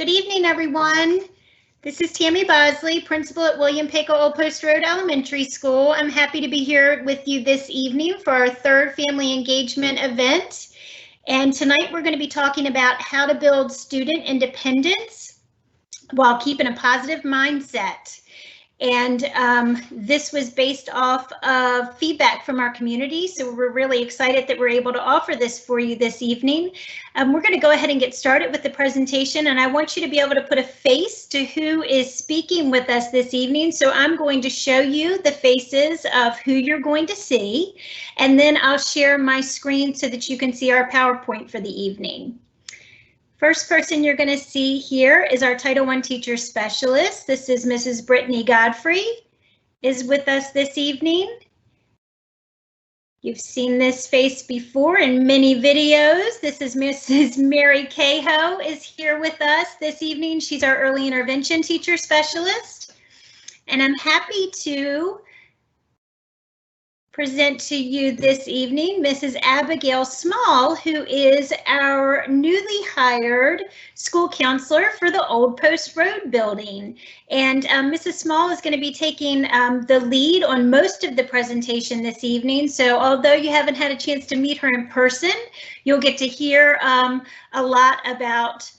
Good evening, everyone. This is Tammy Bosley, principal at William Paco Old Post Road Elementary School. I'm happy to be here with you this evening for our third family engagement event. And tonight we're going to be talking about how to build student independence while keeping a positive mindset. And this was based off of feedback from our community, so we're really excited that we're able to offer this for you this evening. We're going to go ahead and get started with the presentation, and I want you to be able to put a face to who is speaking with us this evening. So I'm going to show you the faces of who you're going to see, and then I'll share my screen so that you can see our PowerPoint for the evening. First person you're going to see here is our Title I teacher specialist. This is Mrs. Brittany Godfrey, is with us this evening. You've seen this face before in many videos. This is Mrs. Mary Cahoe is here with us this evening. She's our early intervention teacher specialist. And I'm happy to present to you this evening Mrs. Abigail Small, who is our newly hired school counselor for the Old Post Road building. And Mrs. Small is going to be taking the lead on most of the presentation this evening. So although you haven't had a chance to meet her in person, you'll get to hear a lot about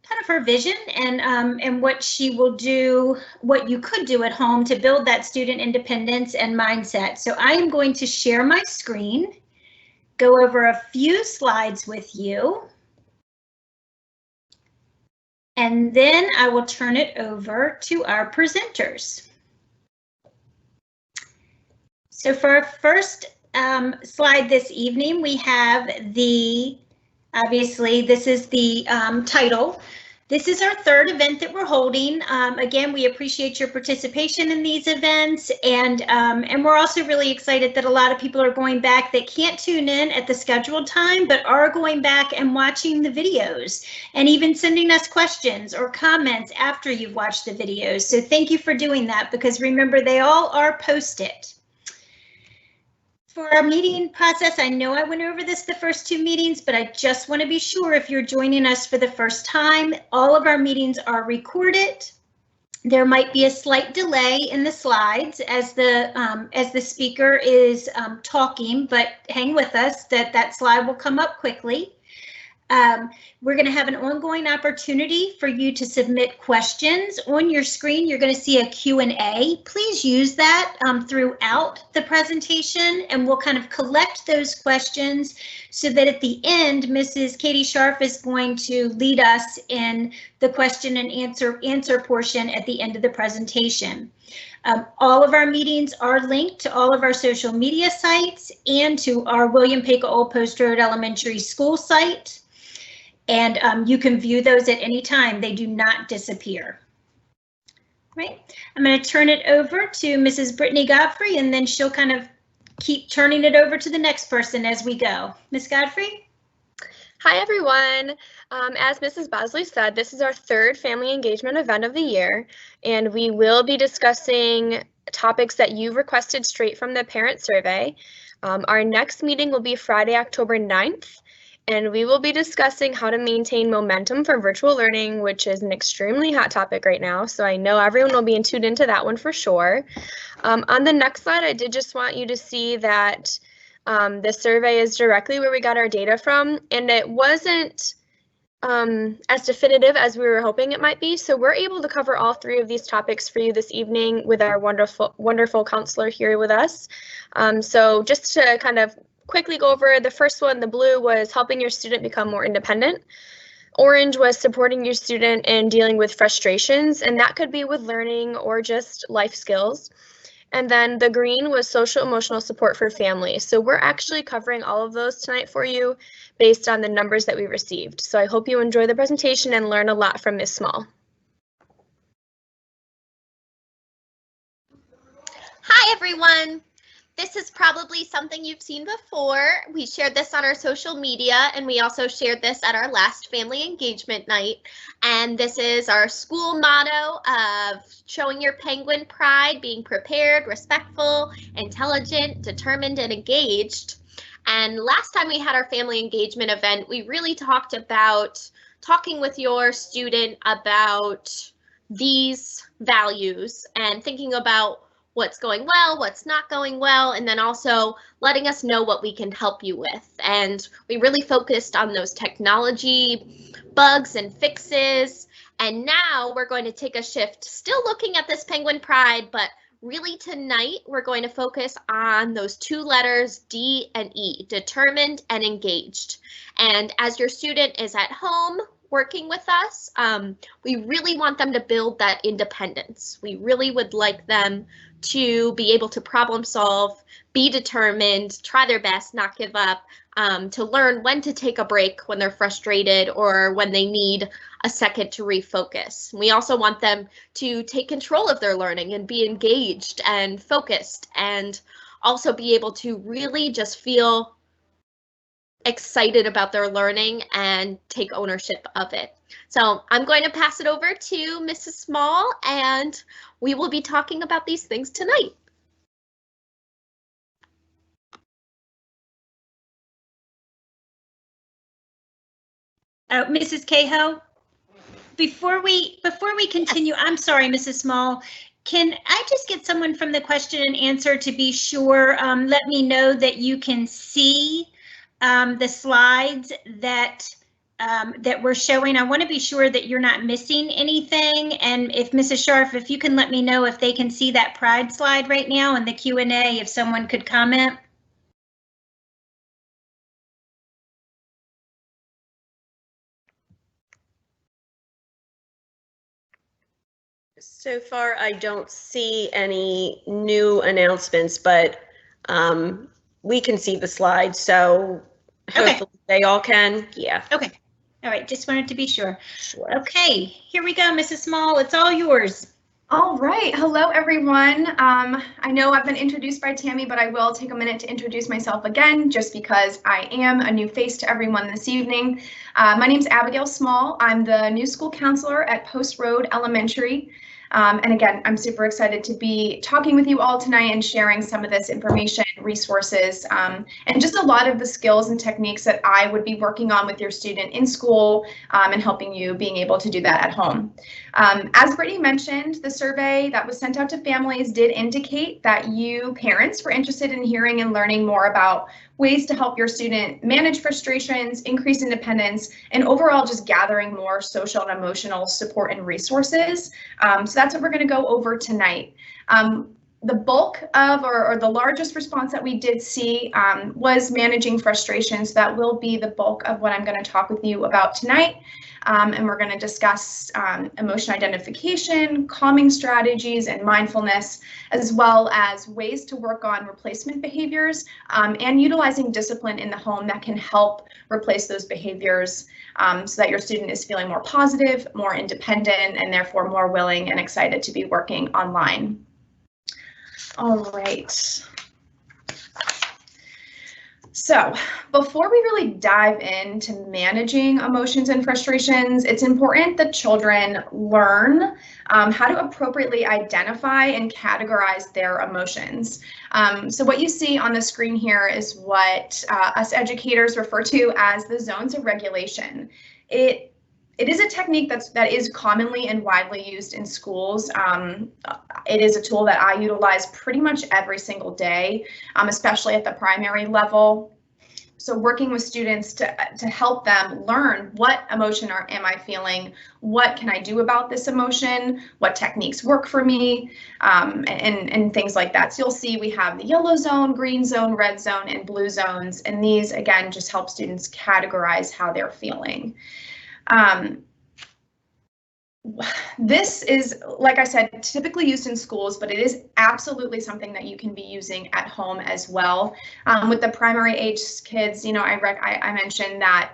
kind of her vision and what she will do, what you could do at home to build that student independence and mindset. So I am going to share my screen, go over a few slides with you, and then I will turn it over to our presenters. So for our first slide this evening, we have obviously this is the title. This is our third event that we're holding. Again, we appreciate your participation in these events, and we're also really excited that a lot of people are going back that can't tune in at the scheduled time, but are going back and watching the videos and even sending us questions or comments after you've watched the videos. So thank you for doing that, because remember, they all are posted. For our meeting process, I know I went over this the first two meetings, but I just want to be sure if you're joining us for the first time, all of our meetings are recorded. There might be a slight delay in the slides as the speaker is talking, but hang with us, that slide will come up quickly. We're going to have an ongoing opportunity for you to submit questions. On your screen, you're going to see a Q&A. Please use that throughout the presentation, and we'll kind of collect those questions so that at the end, Mrs. Katie Scharf is going to lead us in the question and answer portion at the end of the presentation. All of our meetings are linked to all of our social media sites and to our William Paco Old Post Road Elementary School site. And you can view those at any time. They do not disappear. Right. I'm going to turn it over to Mrs. Brittany Godfrey, and then she'll kind of keep turning it over to the next person as we go. Ms. Godfrey? Hi, everyone. As Mrs. Bosley said, this is our third family engagement event of the year, and we will be discussing topics that you requested straight from the parent survey. Our next meeting will be Friday, October 9th. And we will be discussing how to maintain momentum for virtual learning, which is an extremely hot topic right now. So I know everyone will be tuned into that one for sure. On the next slide, I did just want you to see that the survey is directly where we got our data from, and it wasn't as definitive as we were hoping it might be. So we're able to cover all three of these topics for you this evening with our wonderful counselor here with us. So just to kind of quickly go over the first one, the blue was helping your student become more independent. Orange was supporting your student in dealing with frustrations, and that could be with learning or just life skills. And then the green was social emotional support for families. So we're actually covering all of those tonight for you based on the numbers that we received. So I hope you enjoy the presentation and learn a lot from Ms. Small. Hi, everyone. This is probably something you've seen before. We shared this on our social media, and we also shared this at our last family engagement night. And this is our school motto of showing your penguin pride, being prepared, respectful, intelligent, determined, and engaged. And last time we had our family engagement event, we really talked about talking with your student about these values and thinking about what's going well, what's not going well, and then also letting us know what we can help you with. And we really focused on those technology bugs and fixes. And now we're going to take a shift, still looking at this Penguin Pride, but really tonight we're going to focus on those two letters, D and E, determined and engaged. And as your student is at home working with us, we really want them to build that independence. We really would like them to be able to problem solve, be determined, try their best, not give up, to learn when to take a break when they're frustrated or when they need a second to refocus. We also want them to take control of their learning and be engaged and focused, and also be able to really just feel excited about their learning and take ownership of it. So I'm going to pass it over to Mrs. Small, and we will be talking about these things tonight. Mrs. Cahill, before we continue, yes. I'm sorry, Mrs. Small. Can I just get someone from the question and answer to be sure? Let me know that you can see the slides that we're showing. I want to be sure that you're not missing anything. And if Mrs. Scharf, if you can let me know if they can see that Pride slide right now in the Q&A, if someone could comment. So far, I don't see any new announcements, but we can see the slides, so hopefully they all can. Yeah. Okay. All right. Just wanted to be sure. Sure. Okay. Here we go, Mrs. Small. It's all yours. All right. Hello, everyone. I know I've been introduced by Tammy, but I will take a minute to introduce myself again, just because I am a new face to everyone this evening. My name is Abigail Small. I'm the new school counselor at Post Road Elementary. And again, I'm super excited to be talking with you all tonight and sharing some of this information, resources, and just a lot of the skills and techniques that I would be working on with your student in school, and helping you being able to do that at home. As Brittany mentioned, the survey that was sent out to families did indicate that you parents were interested in hearing and learning more about ways to help your student manage frustrations, increase independence, and overall just gathering more social and emotional support and resources. So that's what we're going to go over tonight. The bulk of, or the largest response that we did see was managing frustrations. That will be the bulk of what I'm going to talk with you about tonight. And we're going to discuss emotion identification, calming strategies, and mindfulness, as well as ways to work on replacement behaviors and utilizing discipline in the home that can help replace those behaviors so that your student is feeling more positive, more independent, and therefore more willing and excited to be working online. All right. So before we really dive into managing emotions and frustrations, it's important that children learn how to appropriately identify and categorize their emotions. So what you see on the screen here is what us educators refer to as the zones of regulation. It is a technique that is commonly and widely used in schools. It is a tool that I utilize pretty much every single day, especially at the primary level. So working with students to help them learn what emotion am I feeling, what can I do about this emotion, what techniques work for me, and things like that. So you'll see we have the yellow zone, green zone, red zone, and blue zones. And these, again, just help students categorize how they're feeling. This is, like I said, typically used in schools, but it is absolutely something that you can be using at home as well. With the primary age kids, you know, I mentioned that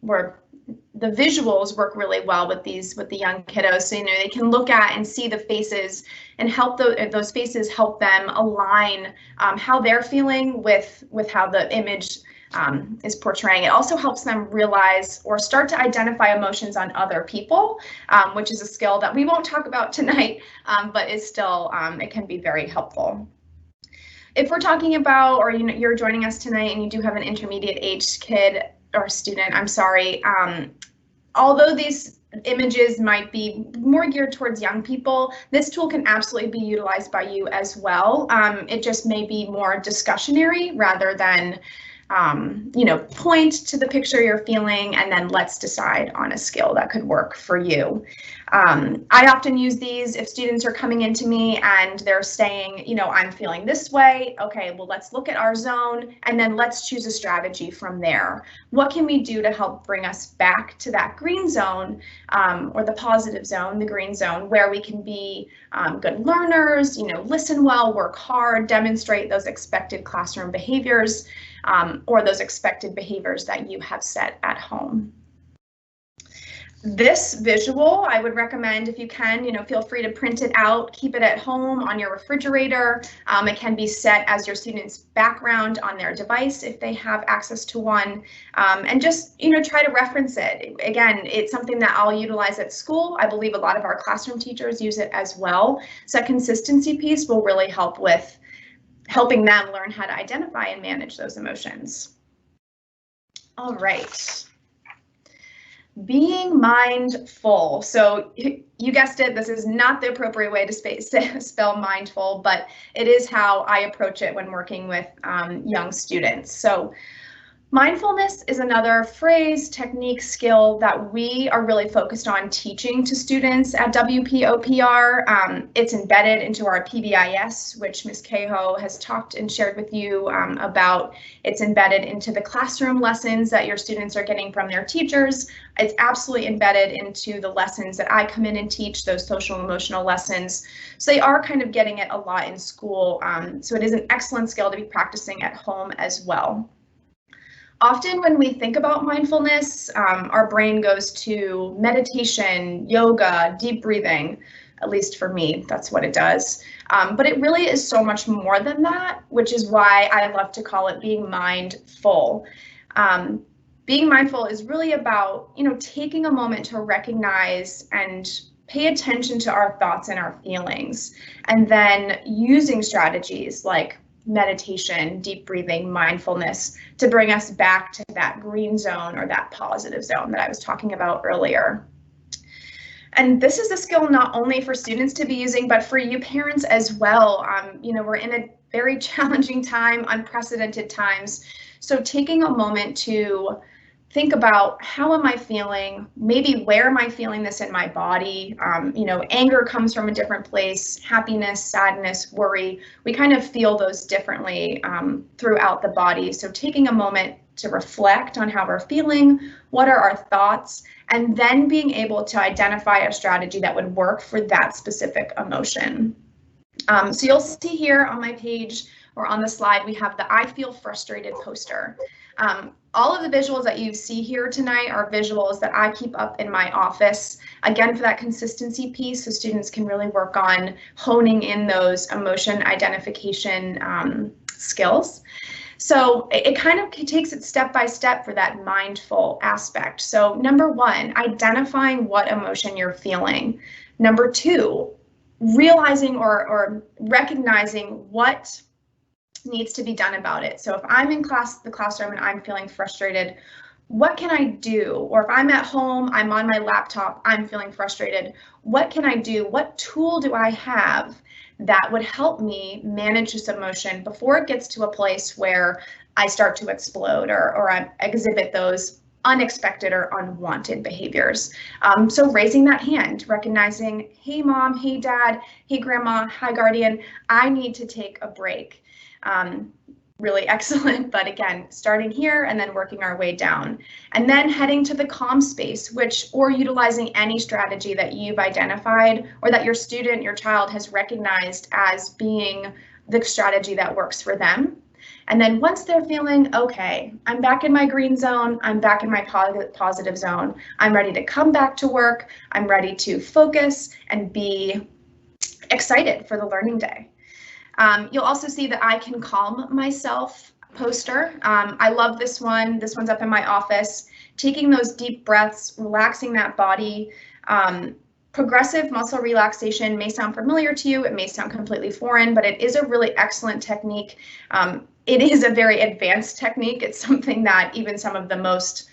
the visuals work really well with the young kiddos. So, you know, they can look at and see the faces and help those faces help them align how they're feeling with how the image is portraying. It also helps them realize or start to identify emotions on other people, which is a skill that we won't talk about tonight, but is still, it can be very helpful. If we're talking about, or you're joining us tonight and you do have an intermediate age kid or student, I'm sorry, although these images might be more geared towards young people, this tool can absolutely be utilized by you as well. It just may be more discussionary rather than point to the picture you're feeling and then let's decide on a skill that could work for you. I often use these if students are coming into me and they're saying, I'm feeling this way. Okay, well, let's look at our zone and then let's choose a strategy from there. What can we do to help bring us back to that green zone or the positive zone, the green zone, where we can be good learners, listen well, work hard, demonstrate those expected classroom behaviors or those expected behaviors that you have set at home. This visual, I would recommend if you can, feel free to print it out, keep it at home on your refrigerator. It can be set as your student's background on their device if they have access to one, and just, try to reference it. Again, it's something that I'll utilize at school. I believe a lot of our classroom teachers use it as well. So that consistency piece will really help with helping them learn how to identify and manage those emotions. All right. Being mindful. So you guessed it, this is not the appropriate way to spell mindful, but it is how I approach it when working with young students. So mindfulness is another phrase, technique, skill that we are really focused on teaching to students at WPOPR. It's embedded into our PBIS, which Ms. Cahoe has talked and shared with you about. It's embedded into the classroom lessons that your students are getting from their teachers. It's absolutely embedded into the lessons that I come in and teach, those social emotional lessons. So they are kind of getting it a lot in school. So it is an excellent skill to be practicing at home as well. Often when we think about mindfulness, our brain goes to meditation, yoga, deep breathing. At least for me, that's what it does. But it really is so much more than that, which is why I love to call it being mindful. Being mindful is really about, taking a moment to recognize and pay attention to our thoughts and our feelings, and then using strategies like meditation, deep breathing, mindfulness to bring us back to that green zone or that positive zone that I was talking about earlier. And this is a skill not only for students to be using, but for you parents as well. We're in a very challenging time, unprecedented times. So taking a moment to think about how am I feeling, maybe where am I feeling this in my body? Anger comes from a different place, happiness, sadness, worry. We kind of feel those differently throughout the body. So taking a moment to reflect on how we're feeling, what are our thoughts, and then being able to identify a strategy that would work for that specific emotion. So you'll see here on my page or on the slide, we have the I feel frustrated poster. All of the visuals that you see here tonight are visuals that I keep up in my office, again, for that consistency piece, so students can really work on honing in those emotion identification skills. So it kind of takes it step by step for that mindful aspect. So number one, identifying what emotion you're feeling. Number two, realizing or recognizing what needs to be done about it. So if I'm in the classroom and I'm feeling frustrated, what can I do? Or if I'm at home, I'm on my laptop, I'm feeling frustrated, what can I do? What tool do I have that would help me manage this emotion before it gets to a place where I start to explode or I exhibit those unexpected or unwanted behaviors? So raising that hand, recognizing, hey mom, hey dad, hey grandma, hi guardian, I need to take a break. Really excellent, but again, starting here and then working our way down, and then heading to the calm space, or utilizing any strategy that you've identified or that your student, your child has recognized as being the strategy that works for them. And then once they're feeling, okay, I'm back in my green zone, I'm back in my positive zone, I'm ready to come back to work, I'm ready to focus and be excited for the learning day. You'll also see that I can calm myself poster. I love this one. This one's up in my office. Taking those deep breaths, relaxing that body. Progressive muscle relaxation may sound familiar to you. It may sound completely foreign, but it is a really excellent technique. It is a very advanced technique. It's something that even some of the most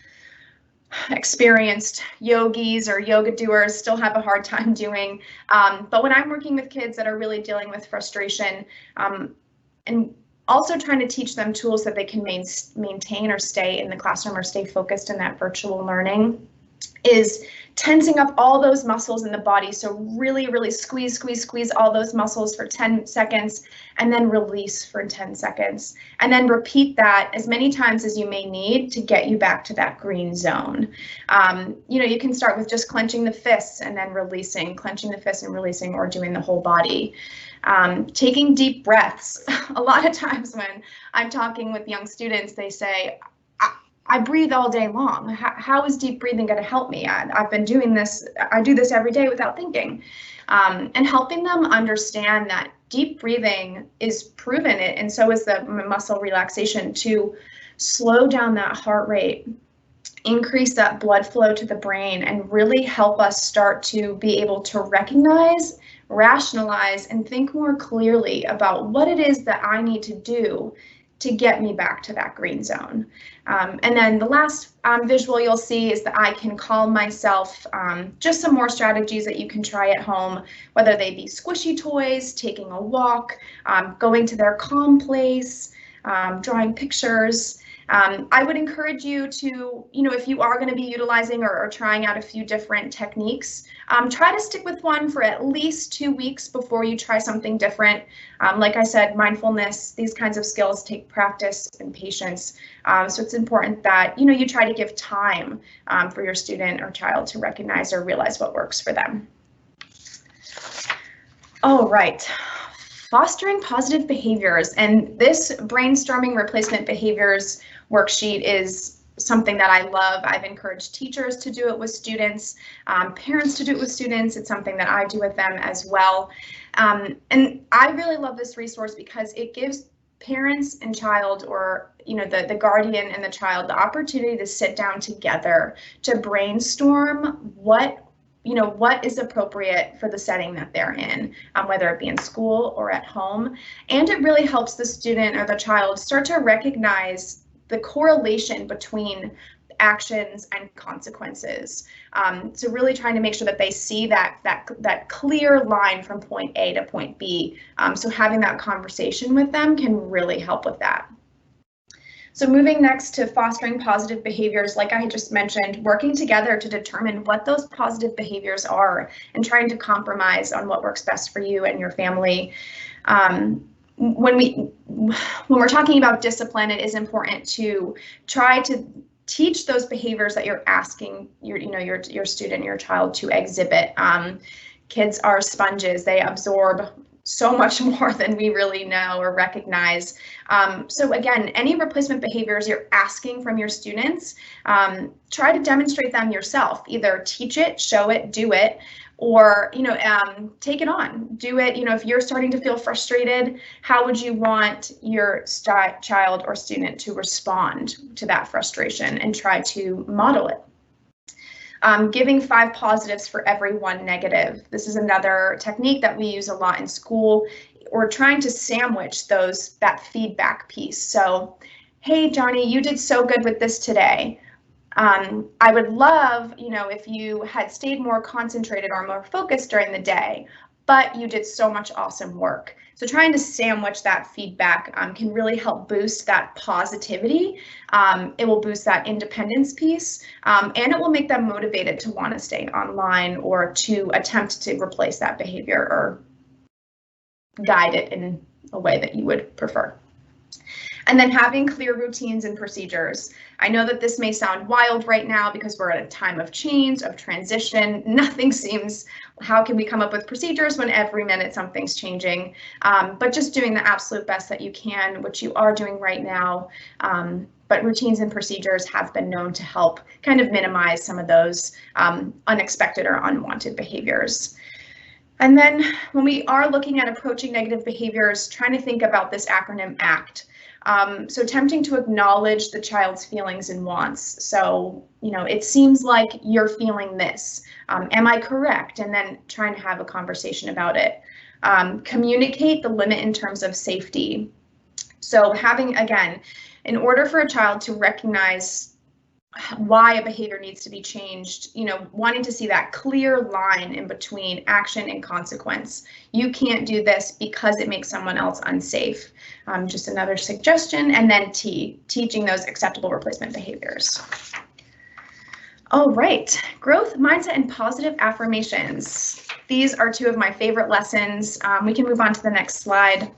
experienced yogis or yoga doers still have a hard time doing. But when I'm working with kids that are really dealing with frustration, and also trying to teach them tools that they can maintain or stay in the classroom or stay focused in that virtual learning, is tensing up all those muscles in the body. So really, really squeeze, squeeze, squeeze all those muscles for 10 seconds and then release for 10 seconds. And then repeat that as many times as you may need to get you back to that green zone. You can start with just clenching the fists and then releasing, clenching the fists and releasing, or doing the whole body. Taking deep breaths. A lot of times when I'm talking with young students, they say, I breathe all day long. How is deep breathing going to help me? I've been doing this. I do this every day without thinking. And helping them understand that deep breathing is proven, and so is the muscle relaxation, to slow down that heart rate, increase that blood flow to the brain, and really help us start to be able to recognize, rationalize, and think more clearly about what it is that I need to do to get me back to that green zone. And then the last visual you'll see is that I can calm myself. Just some more strategies that you can try at home, whether they be squishy toys, taking a walk, going to their calm place, drawing pictures. I would encourage you to, if you are going to be utilizing or trying out a few different techniques, try to stick with one for at least 2 weeks before you try something different. Like I said, mindfulness, these kinds of skills take practice and patience. So it's important that, you try to give time for your student or child to recognize or realize what works for them. All right. Fostering positive behaviors, and this brainstorming replacement behaviors worksheet is something that I love. I've encouraged teachers to do it with students, parents to do it with students. It's something that I do with them as well. And I really love this resource because it gives parents and child, or the guardian and the child, the opportunity to sit down together to brainstorm what is appropriate for the setting that they're in, whether it be in school or at home. And it really helps the student or the child start to recognize the correlation between actions and consequences. So really trying to make sure that they see that clear line from point A to point B. So having that conversation with them can really help with that. So moving next to fostering positive behaviors, like I just mentioned, working together to determine what those positive behaviors are and trying to compromise on what works best for you and your family. When we're talking about discipline, it is important to try to teach those behaviors that you're asking your student, your child to exhibit. Kids are sponges. They absorb so much more than we really know or recognize. So again, any replacement behaviors you're asking from your students, try to demonstrate them yourself. Either teach it, show it, do it, or take it on. Do it. If you're starting to feel frustrated, how would you want your child or student to respond to that frustration, and try to model it. Giving 5 positives for every 1 negative. This is another technique that we use a lot in school, or trying to sandwich that feedback piece. So, hey, Johnny, you did so good with this today. I would love, if you had stayed more concentrated or more focused during the day, but you did so much awesome work. So trying to sandwich that feedback can really help boost that positivity. It will boost that independence piece, and it will make them motivated to want to stay online or to attempt to replace that behavior or guide it in a way that you would prefer. And then having clear routines and procedures. I know that this may sound wild right now because we're at a time of change, of transition. Nothing seems, how can we come up with procedures when every minute something's changing? But just doing the absolute best that you can, which you are doing right now. But routines and procedures have been known to help kind of minimize some of those unexpected or unwanted behaviors. And then when we are looking at approaching negative behaviors, trying to think about this acronym ACT. So attempting to acknowledge the child's feelings and wants. So, it seems like you're feeling this. Am I correct? And then trying to have a conversation about it. Communicate the limit in terms of safety. So having, again, in order for a child to recognize why a behavior needs to be changed, wanting to see that clear line in between action and consequence. You can't do this because it makes someone else unsafe. Just another suggestion. And then teaching those acceptable replacement behaviors. All right, growth mindset and positive affirmations. These are two of my favorite lessons. We can move on to the next slide.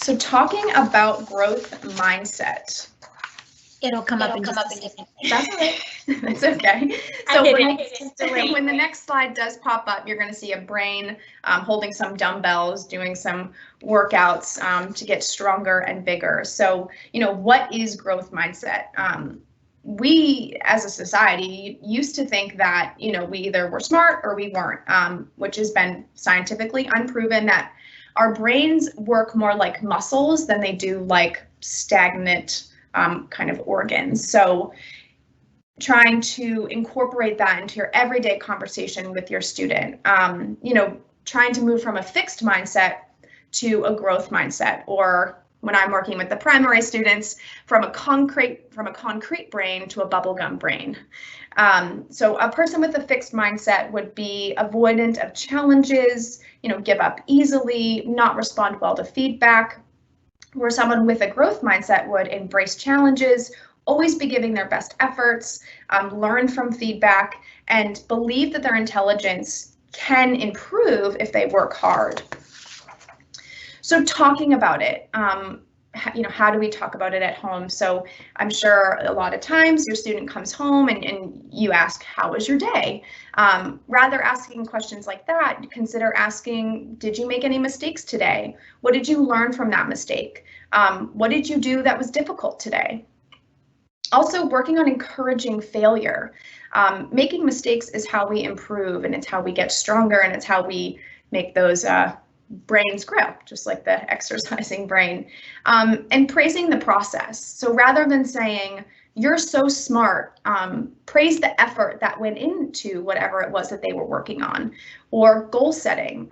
So talking about growth mindset. It'll come up in just a second. That's okay. That's okay. So when the next slide does pop up, you're going to see a brain holding some dumbbells, doing some workouts to get stronger and bigger. So, what is growth mindset? We as a society used to think that, we either were smart or we weren't, which has been scientifically unproven that our brains work more like muscles than they do like stagnant kind of organs. So trying to incorporate that into your everyday conversation with your student, trying to move from a fixed mindset to a growth mindset, or when I'm working with the primary students, from a concrete brain to a bubblegum brain. So a person with a fixed mindset would be avoidant of challenges, give up easily, not respond well to feedback, where someone with a growth mindset would embrace challenges, always be giving their best efforts, learn from feedback, and believe that their intelligence can improve if they work hard. So talking about it, how do we talk about it at home? So I'm sure a lot of times your student comes home and you ask, how was your day? Rather asking questions like that, consider asking, did you make any mistakes today? What did you learn from that mistake? What did you do that was difficult today? Also working on encouraging failure. Making mistakes is how we improve, and it's how we get stronger, and it's how we make those brains grow, just like the exercising brain, and praising the process. So rather than saying, you're so smart, praise the effort that went into whatever it was that they were working on, or goal setting,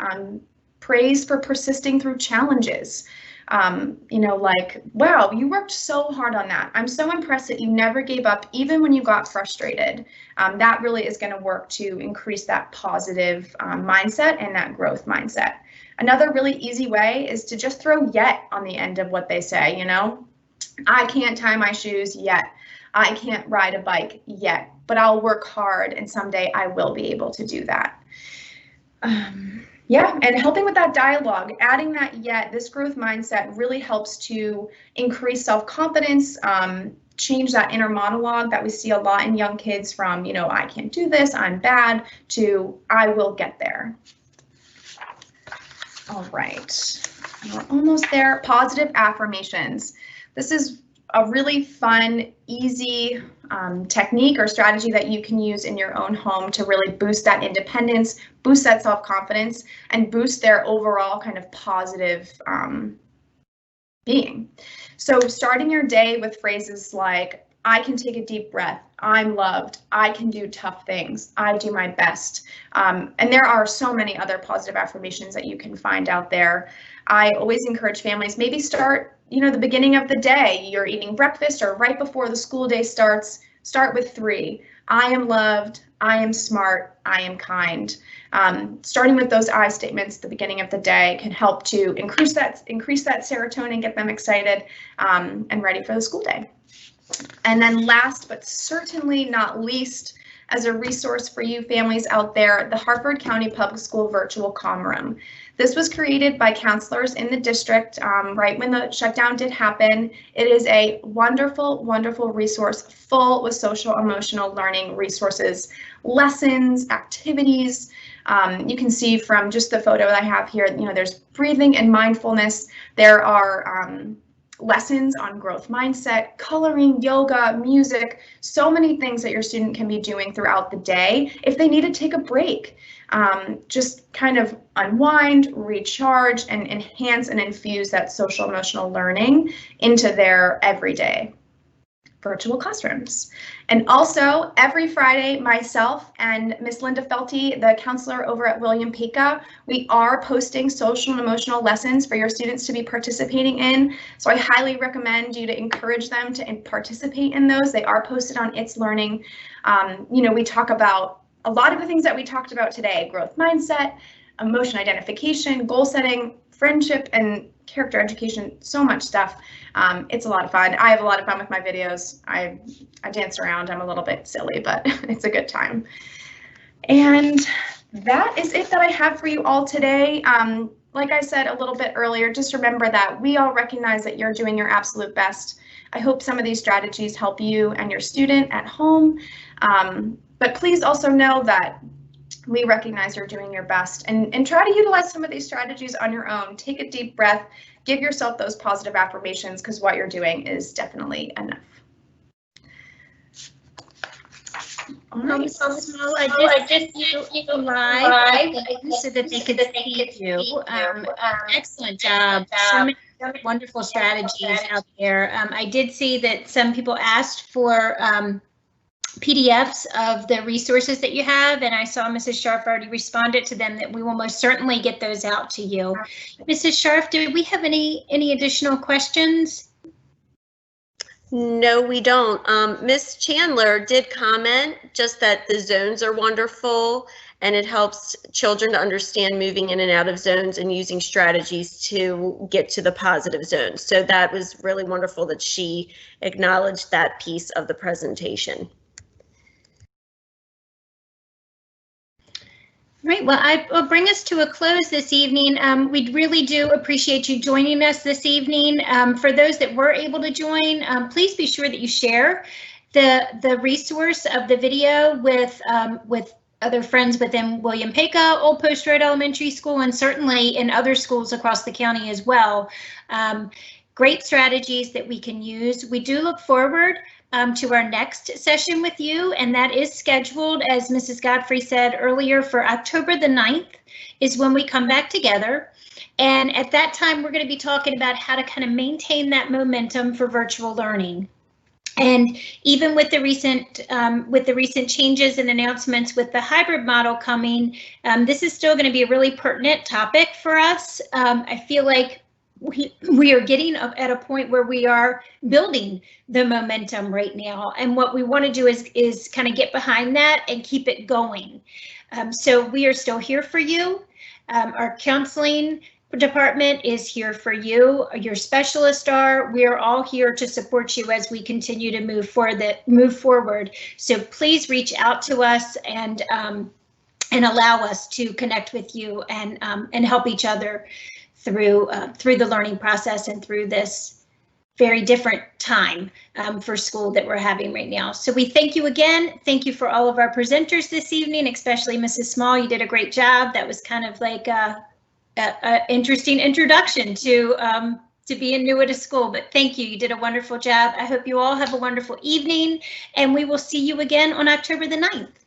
praise for persisting through challenges. Like, wow, you worked so hard on that. I'm so impressed that you never gave up, even when you got frustrated. That really is going to work to increase that positive mindset and that growth mindset. Another really easy way is to just throw yet on the end of what they say, I can't tie my shoes yet. I can't ride a bike yet, but I'll work hard and someday I will be able to do that. Yeah, and helping with that dialogue, adding that yet, this growth mindset really helps to increase self-confidence, change that inner monologue that we see a lot in young kids from, I can't do this, I'm bad, to I will get there. All right, we're almost there. Positive affirmations. This is a really fun, easy technique or strategy that you can use in your own home to really boost that independence, boost that self-confidence, and boost their overall kind of positive being. So starting your day with phrases like, I can take a deep breath, I'm loved, I can do tough things, I do my best. And there are so many other positive affirmations that you can find out there. I always encourage families, maybe start, the beginning of the day, you're eating breakfast or right before the school day starts, start with 3. I am loved, I am smart, I am kind. Starting with those I statements at the beginning of the day can help to increase that serotonin, get them excited and ready for the school day. And then last but certainly not least, as a resource for you families out there, the Hartford County Public School Virtual Comm Room. This was created by counselors in the district right when the shutdown did happen. It is a wonderful, wonderful resource full with social emotional learning resources, lessons, activities. You can see from just the photo that I have here, there's breathing and mindfulness. There are lessons on growth mindset, coloring, yoga, music, so many things that your student can be doing throughout the day if they need to take a break. Just kind of unwind, recharge, and enhance and infuse that social emotional learning into their everyday. virtual classrooms. And also every Friday, myself and Miss Linda Felty, the counselor over at William Peka, we are posting social and emotional lessons for your students to be participating in. So I highly recommend you to encourage them to participate in those. They are posted on It's Learning. We talk about a lot of the things that we talked about today: growth mindset, emotion identification, goal setting, friendship, and character education, so much stuff. It's a lot of fun. I have a lot of fun with my videos. I dance around. I'm a little bit silly, but it's a good time. And that is it that I have for you all today. Like I said a little bit earlier, just remember that we all recognize that you're doing your absolute best. I hope some of these strategies help you and your student at home. But please also know that we recognize you're doing your best, and try to utilize some of these strategies on your own. Take a deep breath, give yourself those positive affirmations, because what you're doing is definitely enough. All right. I just you live so that they could see you. Excellent job. So many wonderful strategies out there. I did see that some people asked for PDFs of the resources that you have, and I saw Mrs. Scharf already responded to them that we will most certainly get those out to you. Mrs. Scharf, do we have any additional questions? No, we don't. Miss Chandler did comment just that the zones are wonderful, and it helps children to understand moving in and out of zones and using strategies to get to the positive zones. So that was really wonderful that she acknowledged that piece of the presentation. Right, well, I will bring us to a close this evening. We really do appreciate you joining us this evening. For those that were able to join, please be sure that you share the resource of the video with other friends within William Peka, Old Post Road Elementary School, and certainly in other schools across the county as well. Great strategies that we can use. We do look forward to our next session with you, and that is scheduled, as Mrs. Godfrey said earlier, for October the 9th is when we come back together. And at that time, we're going to be talking about how to kind of maintain that momentum for virtual learning. And even with the recent changes and announcements with the hybrid model coming, this is still going to be a really pertinent topic for us. I feel like we are getting up at a point where we are building the momentum right now, and what we want to do is kind of get behind that and keep it going. So we are still here for you. Our counseling department is here for you. Your specialists are. We are all here to support you as we continue to move forward. So please reach out to us and allow us to connect with you and help each other through the learning process and through this very different time for school that we're having right now. So we thank you again. Thank you for all of our presenters this evening, especially Mrs. Small. You did a great job. That was kind of like a interesting introduction to being new at a school, but thank you. You did a wonderful job. I hope you all have a wonderful evening, and we will see you again on October the 9th.